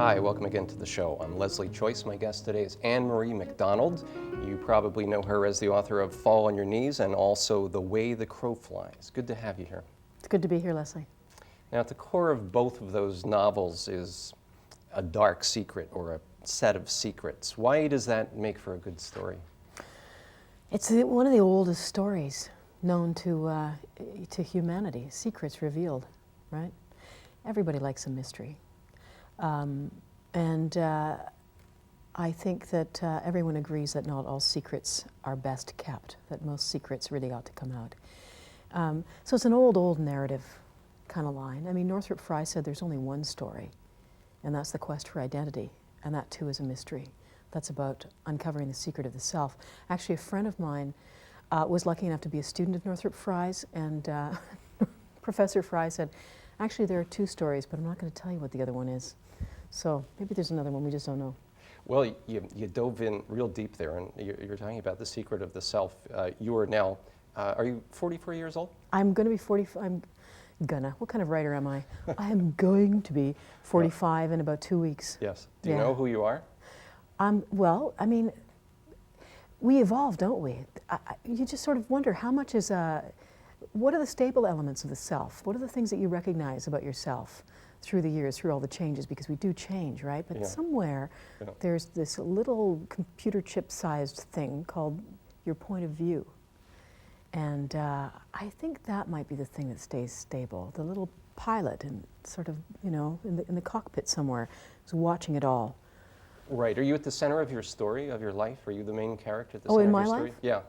Hi, welcome again to the show. I'm Leslie Choyce. My guest today is Ann-Marie MacDonald. You probably know her as the author of Fall on Your Knees and also The Way the Crow Flies. Good to have you here. It's good to be here, Leslie. Now, at the core of both of those novels is a dark secret or a set of secrets. Why does that make for a good story? It's one of the oldest stories known to humanity, secrets revealed, right? Everybody likes a mystery. I think that everyone agrees that not all secrets are best kept, that most secrets really ought to come out. So it's an old narrative kind of line. I mean, Northrop Frye said there's only one story, and that's the quest for identity, and that too is a mystery. That's about uncovering the secret of the self. Actually, a friend of mine was lucky enough to be a student of Northrop Frye's, and Professor Frye said, actually there are two stories, but I'm not going to tell you what the other one is. So maybe there's another one, we just don't know. Well, you dove in real deep there, and you're talking about the secret of the self. You are now, are you 44 years old? I'm going to be 45, what kind of writer am I? I am going to be 45 in about 2 weeks. Yes. Do you know who you are? Well, I mean, we evolve, don't we? You just sort of wonder how much is, what are the stable elements of the self? What are the things that you recognize about yourself through the years, through all the changes? Because we do change, right? But somewhere there's this little computer chip-sized thing called your point of view. And I think that might be the thing that stays stable. The little pilot and sort of, you know, in the cockpit somewhere is watching it all. Right. Are you at the center of your story, of your life? Are you the main character at the center of your story? Oh, in my life? Yeah.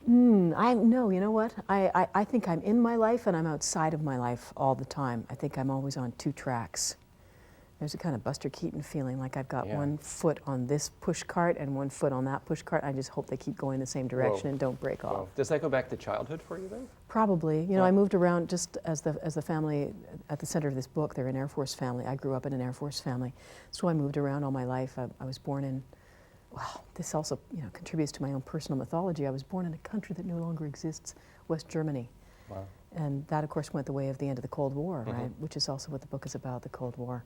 No, you know what? I think I'm in my life and I'm outside of my life all the time. I think I'm always on two tracks. There's a kind of Buster Keaton feeling, like I've got one foot on this push cart and one foot on that push cart. I just hope they keep going the same direction and don't break off. Does that go back to childhood for you then? Probably. You know, I moved around just as the family at the center of this book. They're an Air Force family. I grew up in an Air Force family. So I moved around all my life. I was born in, well, this also, you know, contributes to my own personal mythology. I was born in a country that no longer exists, West Germany. Wow. And that, of course, went the way of the end of the Cold War, right? Which is also what the book is about, the Cold War.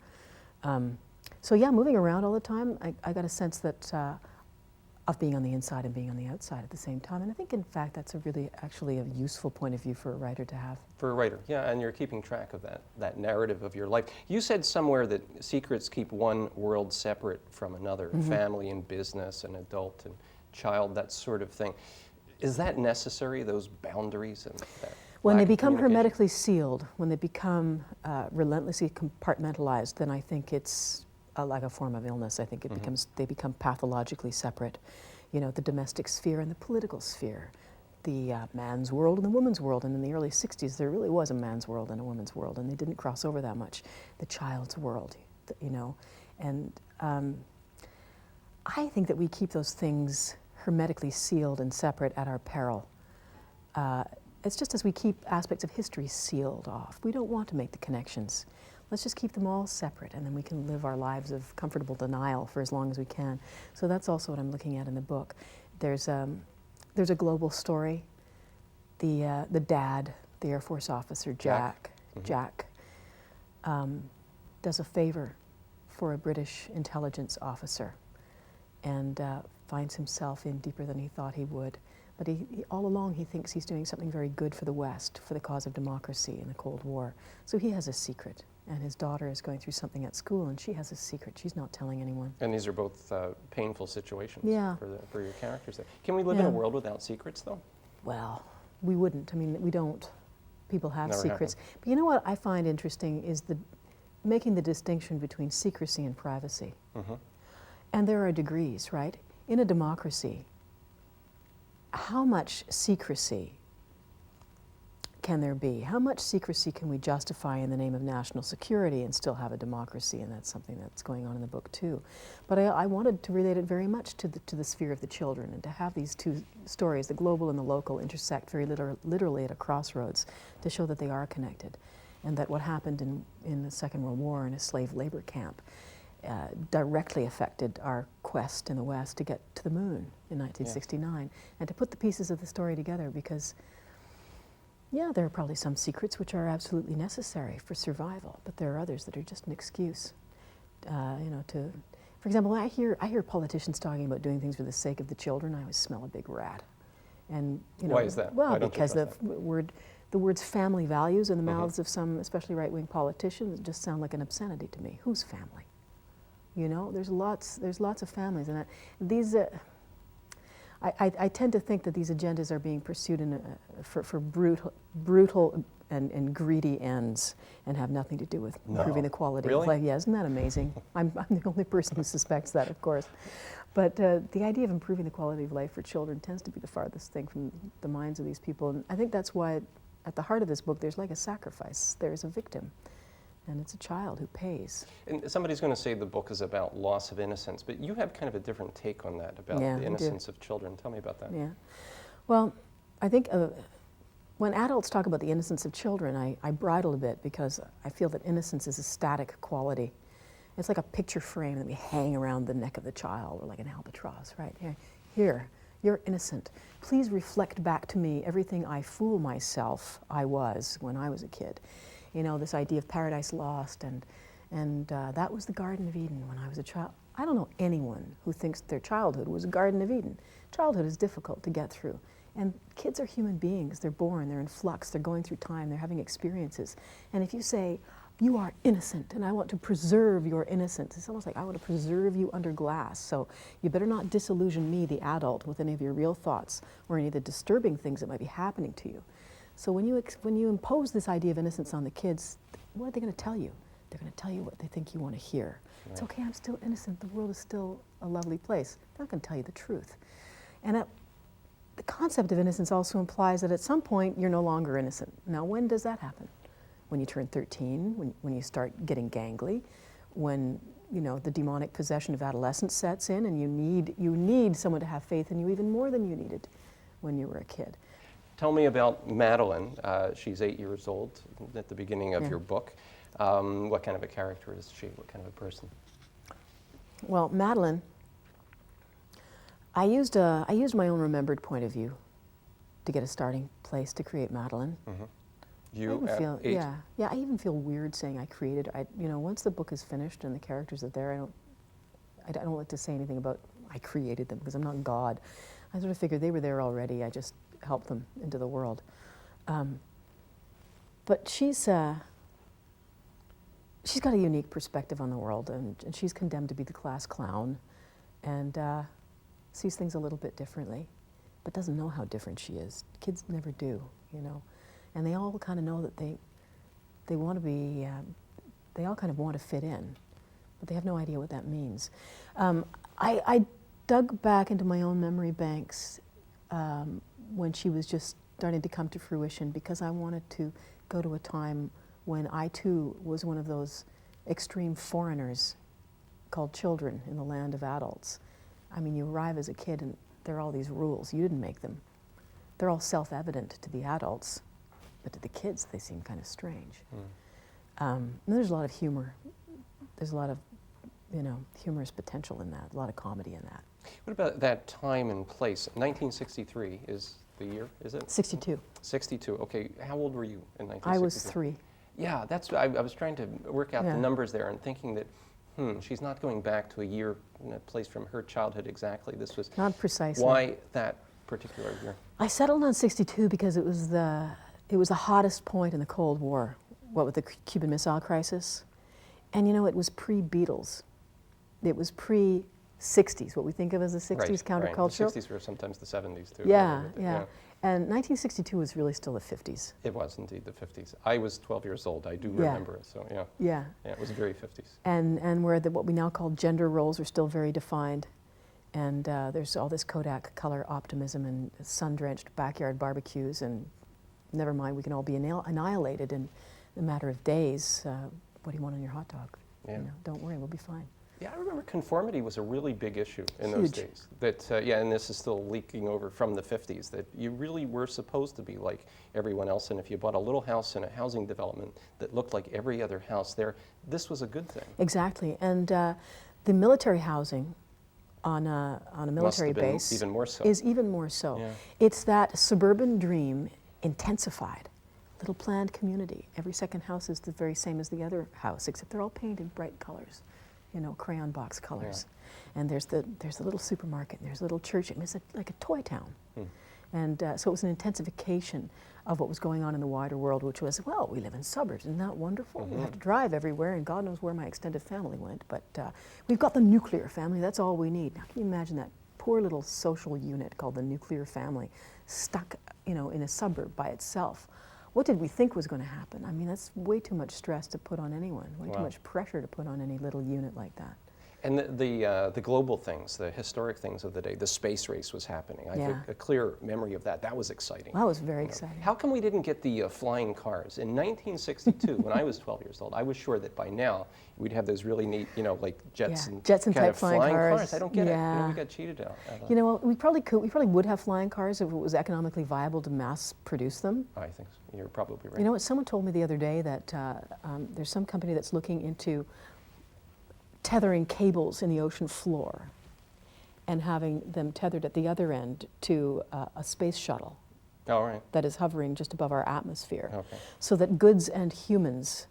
So yeah, moving around all the time, I got a sense that of being on the inside and being on the outside at the same time. And I think, in fact, that's a really, actually a useful point of view for a writer to have. For a writer, yeah, and you're keeping track of that narrative of your life. You said somewhere that secrets keep one world separate from another, family and business and adult and child, that sort of thing. Is that necessary, those boundaries? And that when they become hermetically sealed, when they become relentlessly compartmentalized, then I think it's like a form of illness. I think it they become pathologically separate. You know, the domestic sphere and the political sphere, the man's world and the woman's world. And in the early 60s, there really was a man's world and a woman's world, and they didn't cross over that much. The child's world, you know. And I think that we keep those things hermetically sealed and separate at our peril. It's just as we keep aspects of history sealed off. We don't want to make the connections. Let's just keep them all separate, and then we can live our lives of comfortable denial for as long as we can. So that's also what I'm looking at in the book. There's a global story. The dad, the Air Force officer, Jack, does a favor for a British intelligence officer and finds himself in deeper than he thought he would. But all along he thinks he's doing something very good for the West, for the cause of democracy in the Cold War. So he has a secret, and his daughter is going through something at school, and she has a secret. She's not telling anyone. And these are both painful situations for your characters there. Can we live in a world without secrets, though? Well, we wouldn't. I mean, we don't. People have secrets. But you know what I find interesting is making the distinction between secrecy and privacy. And there are degrees, right? In a democracy, how much secrecy can there be? How much secrecy can we justify in the name of national security and still have a democracy? And that's something that's going on in the book too. But I wanted to relate it very much to the sphere of the children, and to have these two stories, the global and the local, intersect very literally at a crossroads to show that they are connected, and that what happened in the Second World War in a slave labor camp directly affected our quest in the West to get to the moon in 1969, and to put the pieces of the story together, because Yeah, there are probably some secrets which are absolutely necessary for survival, but there are others that are just an excuse, you know, to, for example, when I hear politicians talking about doing things for the sake of the children, I always smell a big rat. And, you know, why is that? Well, because the words family values in the mouths of some, especially right-wing politicians, just sound like an obscenity to me. Whose family? You know, there's lots of families, and these. I tend to think that these agendas are being pursued for brutal and greedy ends, and have nothing to do with improving the quality of life. Yeah, isn't that amazing? I'm the only person who suspects that, of course. But the idea of improving the quality of life for children tends to be the farthest thing from the minds of these people. And I think that's why at the heart of this book there's like a sacrifice. There's a victim, and it's a child who pays. And somebody's going to say the book is about loss of innocence, but you have kind of a different take on that, about the innocence of children. Tell me about that. Yeah. Well, I think when adults talk about the innocence of children, I bridle a bit, because I feel that innocence is a static quality. It's like a picture frame that we hang around the neck of the child, or like an albatross, right? Here, you're innocent. Please reflect back to me everything I fool myself I was when I was a kid. You know, this idea of paradise lost, and that was the Garden of Eden when I was a child. I don't know anyone who thinks their childhood was a Garden of Eden. Childhood is difficult to get through. And kids are human beings. They're born, they're in flux, they're going through time, they're having experiences. And if you say, you are innocent, and I want to preserve your innocence, it's almost like I want to preserve you under glass. So you better not disillusion me, the adult, with any of your real thoughts or any of the disturbing things that might be happening to you. So when you impose this idea of innocence on the kids, what are they going to tell you? They're going to tell you what they think you want to hear. Right. It's okay, I'm still innocent, the world is still a lovely place. They're not going to tell you the truth. And the concept of innocence also implies that at some point you're no longer innocent. Now, when does that happen? When you turn 13, when you start getting gangly, when, you know, the demonic possession of adolescence sets in, and you need someone to have faith in you even more than you needed when you were a kid. Tell me about Madeline. She's 8 years old at the beginning of your book. What kind of a character is she? What kind of a person? Well, Madeline, I used my own remembered point of view to get a starting place to create Madeline. Mm-hmm. You at 8? Yeah. I even feel weird saying I created. You know, once the book is finished and the characters are there, I don't like to say anything about I created them, because I'm not God. I sort of figured they were there already. I just helped them into the world. But she's got a unique perspective on the world, and she's condemned to be the class clown, and sees things a little bit differently, but doesn't know how different she is. Kids never do, you know. And they all kind of know that they want to be, they all kind of want to fit in, but they have no idea what that means. I dug back into my own memory banks when she was just starting to come to fruition, because I wanted to go to a time when I too was one of those extreme foreigners called children in the land of adults. I mean, you arrive as a kid and there are all these rules. You didn't make them. They're all self-evident to the adults, but to the kids they seem kind of strange. And there's a lot of humor. There's a lot of, you know, humorous potential in that, a lot of comedy in that. What about that time and place? 1963 is the year, is it? 62. 62, okay. How old were you in 1963? I was 3. Yeah, that's, I was trying to work out the numbers there and thinking that, she's not going back to a year and a place from her childhood exactly. This was... Not precisely. Why that particular year? I settled on 62 because it was the hottest point in the Cold War, what with the Cuban Missile Crisis. And you know, it was pre-Beatles. It was pre-60s, what we think of as the 60s counterculture. Right. The 60s were sometimes the 70s too. Yeah. And 1962 was really still the 50s. It was indeed the 50s. I was 12 years old. I do remember it. So yeah, it was very 50s. And where what we now call gender roles are still very defined, and there's all this Kodak color optimism and sun-drenched backyard barbecues, and never mind, we can all be annihilated in a matter of days. What do you want on your hot dog? Yeah. You know, don't worry, we'll be fine. Yeah, I remember conformity was a really big issue in Huge. those days. That and this is still leaking over from the 50s, that you really were supposed to be like everyone else, and if you bought a little house in a housing development that looked like every other house there, this was a good thing. Exactly, and the military housing on a military base even more so. Is even more so. Yeah. It's that suburban dream intensified. little planned community. Every second house is the very same as the other house, except they're all painted bright colors, you know, crayon box colors. Yeah. And there's the little supermarket, and there's a little church. I mean, it's like a toy town. And so it was an intensification of what was going on in the wider world, which was, well, we live in suburbs. Isn't that wonderful? We have to drive everywhere, and God knows where my extended family went. But we've got the nuclear family. That's all we need. Now, can you imagine that poor little social unit called the nuclear family stuck, you know, in a suburb by itself? What did we think was going to happen? I mean, that's way too much stress to put on anyone, way too much pressure to put on any little unit like that. And the global things, the historic things of the day, the space race was happening. I have a clear memory of that. That was exciting. That was very exciting. How come we didn't get the flying cars? In 1962, when I was 12 years old, I was sure that by now we'd have those really neat, you know, like Jetson type flying cars. I don't get it. You know, we got cheated out. You know, we probably would have flying cars if it was economically viable to mass produce them. I think so. You're probably right. You know what? Someone told me the other day that there's some company that's looking into tethering cables in the ocean floor and having them tethered at the other end to a space shuttle that is hovering just above our atmosphere, so that goods and humans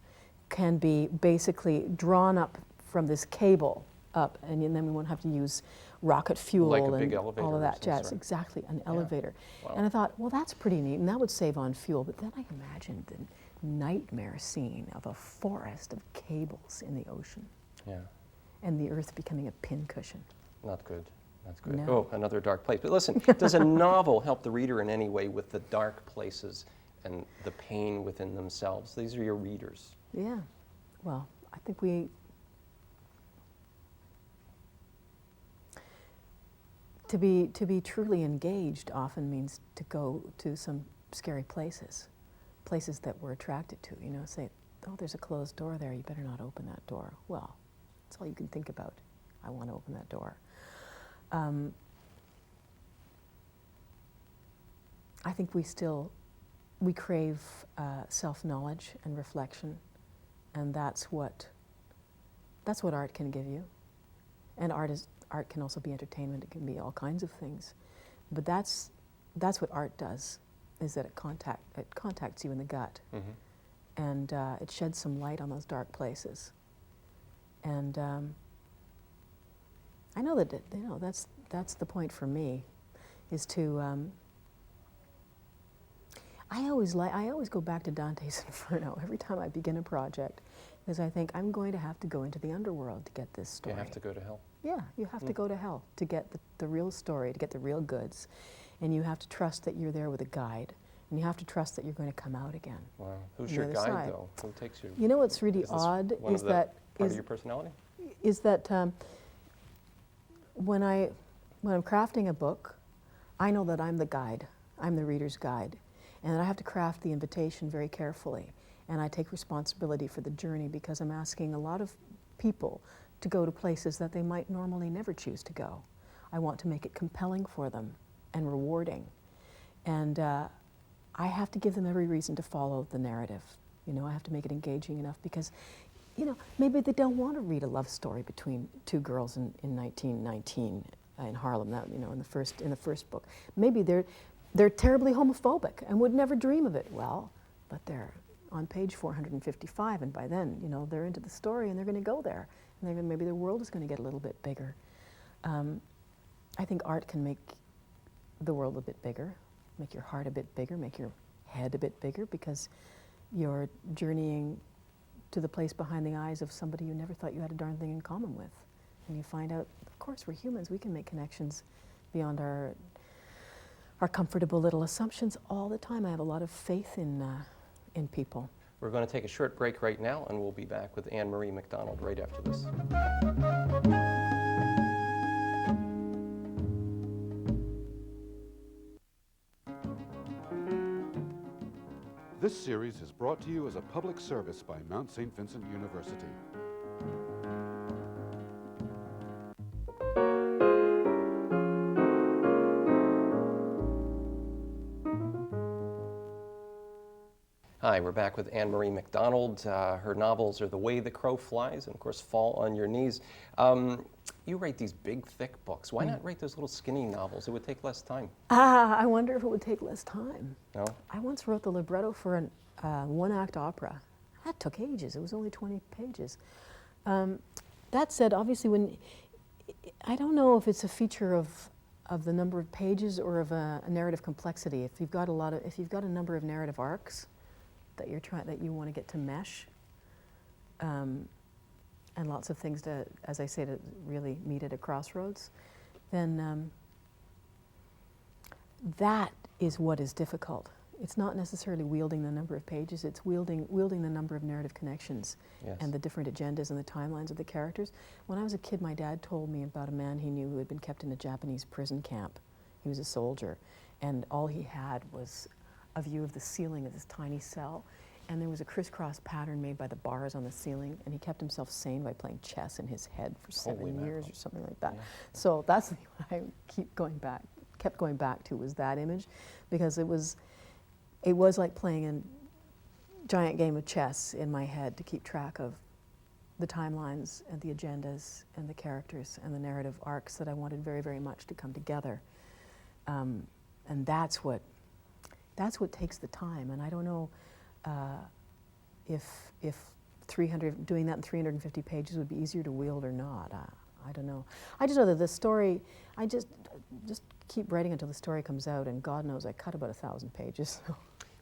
can be basically drawn up from this cable up, and then we won't have to use rocket fuel like a and big elevator all of that jazz. Right? Exactly, an elevator. Wow. And I thought, well, that's pretty neat, and that would save on fuel. But then I imagined the nightmare scene of a forest of cables in the ocean. Yeah. And the earth becoming a pincushion. Not good. That's good. No. Oh, another dark place. But listen, does a novel help the reader in any way with the dark places and the pain within themselves? These are your readers. Yeah. Well, I think we... To be truly engaged often means to go to some scary places that we're attracted to. You know, say, oh, there's a closed door there, you better not open that door. Well, that's all you can think about. I want to open that door. I think we crave self-knowledge and reflection, and that's what art can give you. And art can also be entertainment. It can be all kinds of things, but that's what art does, is that it contacts you in the gut, and it sheds some light on those dark places. And I know that that's the point for me, is to. I always go back to Dante's Inferno every time I begin a project, because I think I'm going to have to go into the underworld to get this story. You have to go to hell. Yeah, you have to go to hell to get the real story, to get the real goods, and you have to trust that you're there with a guide, and you have to trust that you're going to come out again. Wow, who's your guide though? Who takes you? You know what's really odd is that part of your personality? Is that when I'm crafting a book, I know that I'm the guide. I'm the reader's guide. And I have to craft the invitation very carefully. And I take responsibility for the journey, because I'm asking a lot of people to go to places that they might normally never choose to go. I want to make it compelling for them and rewarding. And I have to give them every reason to follow the narrative. You know, I have to make it engaging enough, because you know, maybe they don't want to read a love story between two girls in 1919 in Harlem. That, you know, in the first book. Maybe they're terribly homophobic and would never dream of it. Well, but they're on page 455, and by then, you know, they're into the story and they're going to go there, and maybe their world is going to get a little bit bigger. I think art can make the world a bit bigger, make your heart a bit bigger, make your head a bit bigger, because you're journeying to the place behind the eyes of somebody you never thought you had a darn thing in common with. And you find out, of course, we're humans, we can make connections beyond our comfortable little assumptions all the time. I have a lot of faith in people. We're going to take a short break right now, and we'll be back with Ann-Marie MacDonald right after this. This series is brought to you as a public service by Mount St. Vincent University. Hi, we're back with Ann-Marie MacDonald. Her novels are The Way the Crow Flies and, of course, Fall on Your Knees. You write these big, thick books. Why not write those little skinny novels? It would take less time. I wonder if it would take less time. No? I once wrote the libretto for one-act opera. That took ages. It was only 20 pages. That said, obviously, I don't know if it's a feature of the number of pages or of a narrative complexity. If you've got a number of narrative arcs that you want to get to mesh, and lots of things to, as I say, to really meet at a crossroads, then that is what is difficult. It's not necessarily wielding the number of pages, it's wielding the number of narrative connections. Yes. And the different agendas and the timelines of the characters. When I was a kid, my dad told me about a man he knew who had been kept in a Japanese prison camp. He was a soldier, and all he had was a view of the ceiling of this tiny cell, and there was a crisscross pattern made by the bars on the ceiling, and he kept himself sane by playing chess in his head for 7 years or something like that. Yeah. So that's the thing I kept going back to was that image, because it was like playing a giant game of chess in my head to keep track of the timelines and the agendas and the characters and the narrative arcs that I wanted very, very much to come together. And that's what takes the time. And I don't know if doing that in 350 pages would be easier to wield or not. I don't know. I just know that the story, I just keep writing until the story comes out, and God knows I cut about 1,000 pages.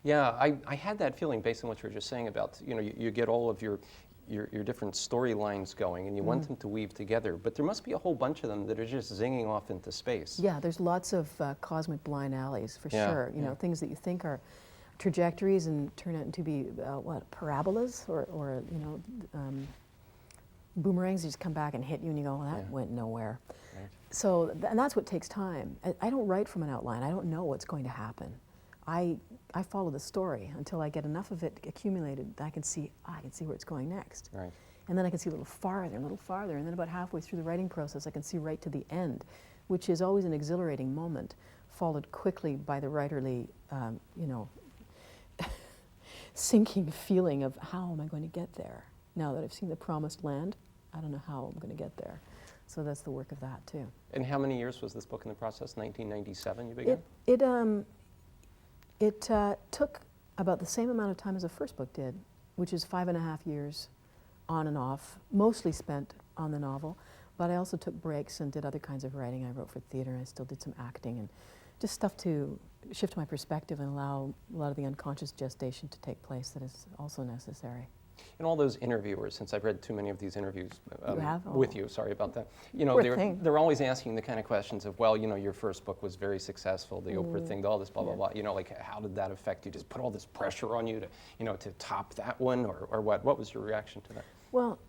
Yeah, I had that feeling based on what you were just saying about, you get all of your different storylines going, and you want them to weave together, but there must be a whole bunch of them that are just zinging off into space. Yeah, there's lots of cosmic blind alleys, for Yeah, sure. You know, things that you think are trajectories and turn out to be, parabolas or boomerangs that just come back and hit you and you go, well, that went nowhere. Right. So, and that's what takes time. I don't write from an outline. I don't know what's going to happen. I follow the story until I get enough of it accumulated that I can see where it's going next. Right. And then I can see a little farther, and then about halfway through the writing process, I can see right to the end, which is always an exhilarating moment, followed quickly by the writerly, sinking feeling of how am I going to get there? Now that I've seen the promised land, I don't know how I'm going to get there. So that's the work of that too. And how many years was this book in the process? 1997 you began? It took about the same amount of time as the first book did, which is 5.5 years on and off, mostly spent on the novel, but I also took breaks and did other kinds of writing. I wrote for theater, I still did some acting, and just stuff to shift my perspective and allow a lot of the unconscious gestation to take place that is also necessary. And all those interviewers, since I've read too many of these interviews with you, sorry about that, Poor thing. they're always asking the kind of questions of, well, your first book was very successful, the Oprah thing, all this blah, blah, blah. Like, how did that affect you? Just put all this pressure on you to, to top that one, or what? What was your reaction to that? Well,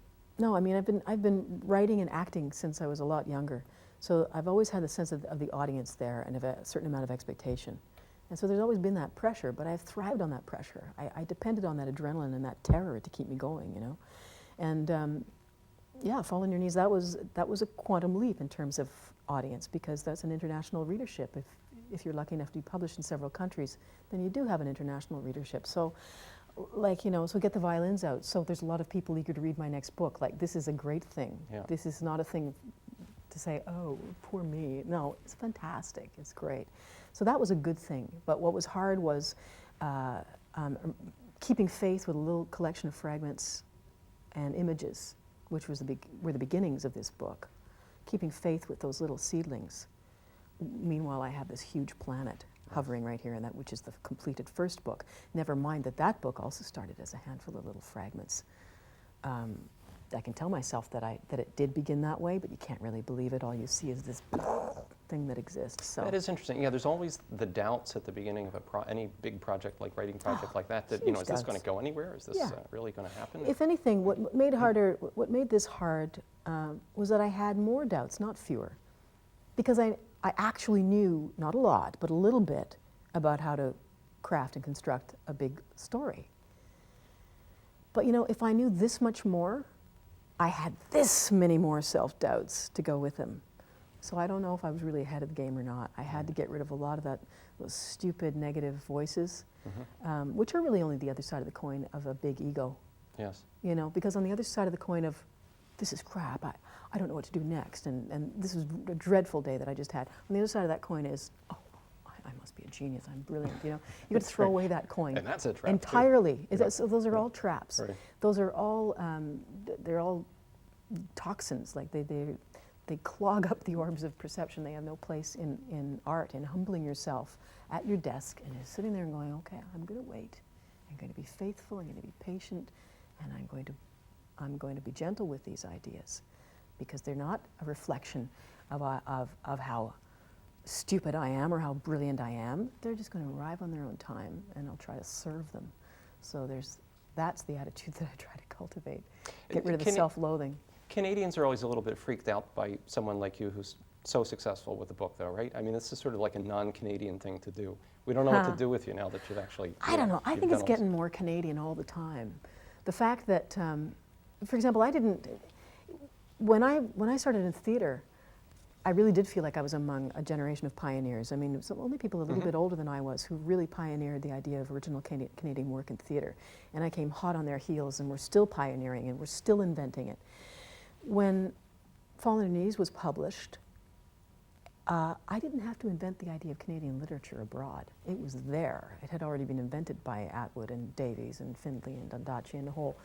no, I mean, I've been writing and acting since I was a lot younger. So I've always had the sense of the audience there and of a certain amount of expectation. And so there's always been that pressure, but I've thrived on that pressure. I depended on that adrenaline and that terror to keep me going, And Fall on Your Knees, that was a quantum leap in terms of audience, because that's an international readership. If you're lucky enough to be published in several countries, then you do have an international readership. So, so get the violins out. So there's a lot of people eager to read my next book. Like, this is a great thing. Yeah. This is not a thing to say, oh, poor me. No, it's fantastic. It's great. So that was a good thing. But what was hard was keeping faith with a little collection of fragments and images, which were the beginnings of this book. Keeping faith with those little seedlings. Meanwhile, I have this huge planet hovering right here, and which is the completed first book. Never mind that book also started as a handful of little fragments. I can tell myself that it did begin that way, but you can't really believe it. All you see is this thing that exists. So that is interesting. Yeah, there's always the doubts at the beginning of any big project, like writing project like that. That is this going to go anywhere? Is this really going to happen? If anything, what made this hard was that I had more doubts, not fewer, because I actually knew not a lot, but a little bit about how to craft and construct a big story. But if I knew this much more, I had this many more self-doubts to go with them. So I don't know if I was really ahead of the game or not. I had to get rid of a lot of those stupid negative voices, which are really only the other side of the coin of a big ego. Yes. Because on the other side of the coin of, this is crap, I don't know what to do next, and this was a dreadful day that I just had. On the other side of that coin is, oh, I must be a genius, I'm brilliant, you know. You got to throw away that coin. And that's a trap, too. Entirely. Yeah. So those are all traps. Right. Those are all, they're all toxins, like they clog up the orbs of perception. They have no place in art, in humbling yourself at your desk and just sitting there and going, okay, I'm going to wait. I'm going to be faithful, I'm going to be patient, and I'm going to be gentle with these ideas, because they're not a reflection of how stupid I am or how brilliant I am. They're just going to arrive on their own time, and I'll try to serve them. So that's the attitude that I try to cultivate. Get rid of the self-loathing. Canadians are always a little bit freaked out by someone like you who's so successful with the book, though, right? I mean, this is sort of like a non-Canadian thing to do. We don't know what to do with you now that you've actually... I don't know. I think it's getting more Canadian all the time. The fact that, for example, I didn't... When I started in theater, I really did feel like I was among a generation of pioneers. I mean, it was only people a little bit older than I was who really pioneered the idea of original Canadian work in theater. And I came hot on their heels, and we're still pioneering, and we're still inventing it. When Fall on Your Knees was published, I didn't have to invent the idea of Canadian literature abroad. It was there. It had already been invented by Atwood and Davies and Findlay and Ondaatje and the whole,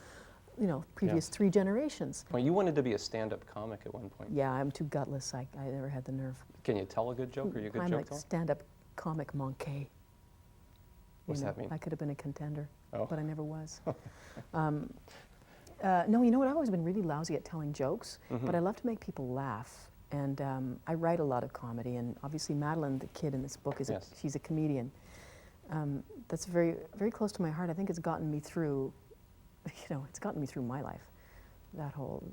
you know, previous 3 generations. Well, you wanted to be a stand-up comic at one point. Yeah, I'm too gutless. I never had the nerve. Can you tell a good joke? Are you a good I'm joke like teller? stand-up comic manqué. What's that mean? I could have been a contender, Oh. but I never was. No, you know what? I've always been really lousy at telling jokes, but I love to make people laugh. And I write a lot of comedy, and obviously Madeline, the kid in this book, is she's a comedian. That's very, very close to my heart. I think it's gotten me through, you know, it's gotten me through my life. That whole,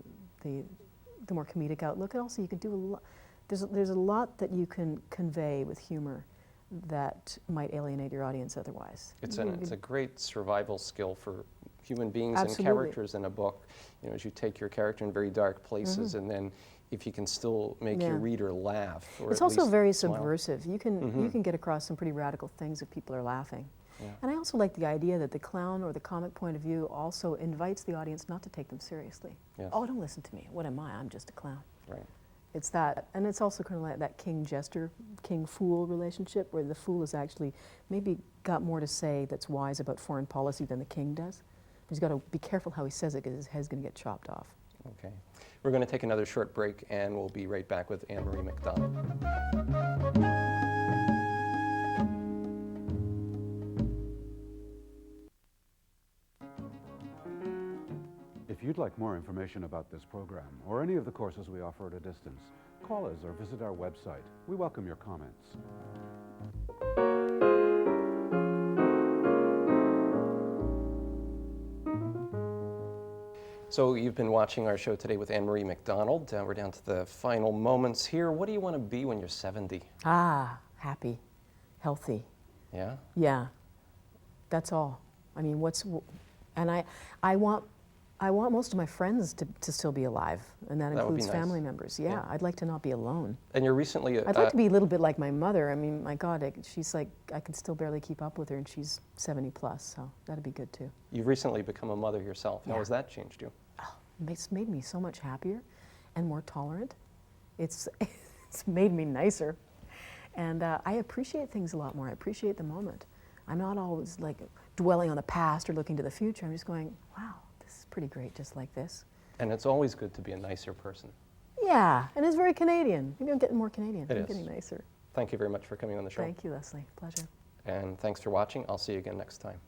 the more comedic outlook. And also you can do a lot, there's a lot that you can convey with humor that might alienate your audience otherwise. It's a great survival skill for human beings Absolutely. and characters in a book. You know, as you take your character in very dark places, and then if you can still make your reader laugh, or it's at also least very smile. subversive. You can get across some pretty radical things if people are laughing. Yeah. And I also like the idea that the clown or the comic point of view also invites the audience not to take them seriously. Yes. Oh, don't listen to me. What am I? I'm just a clown. Right. It's that, and it's also kind of like that king-jester, king-fool relationship, where the fool has actually maybe got more to say that's wise about foreign policy than the king does. He's got to be careful how he says it, because his head's going to get chopped off. Okay. We're going to take another short break, and we'll be right back with Ann-Marie MacDonald. If you'd like more information about this program or any of the courses we offer at a distance, call us or visit our website. We welcome your comments. So you've been watching our show today with Ann-Marie MacDonald. We're down to the final moments here. What do you want to be when you're 70? Ah, happy, healthy. Yeah? Yeah, that's all. I mean, and I want most of my friends to still be alive, and that That would be includes nice. family members. Yeah, Yeah. I'd like to not be alone. And you're recently... I'd like to be a little bit like my mother. I mean, my God, she's like, I can still barely keep up with her, and she's 70 plus, so that'd be good too. You've recently become a mother yourself. How Yeah. has that changed you? Oh, it's made me so much happier and more tolerant. It's made me nicer. And I appreciate things a lot more. I appreciate the moment. I'm not always like dwelling on the past or looking to the future. I'm just going, wow, this is pretty great just like this. And it's always good to be a nicer person. Yeah, and it's very Canadian. Maybe I'm getting more Canadian. It I'm is. getting nicer. Thank you very much for coming on the show. Thank you, Leslie. Pleasure. And thanks for watching. I'll see you again next time.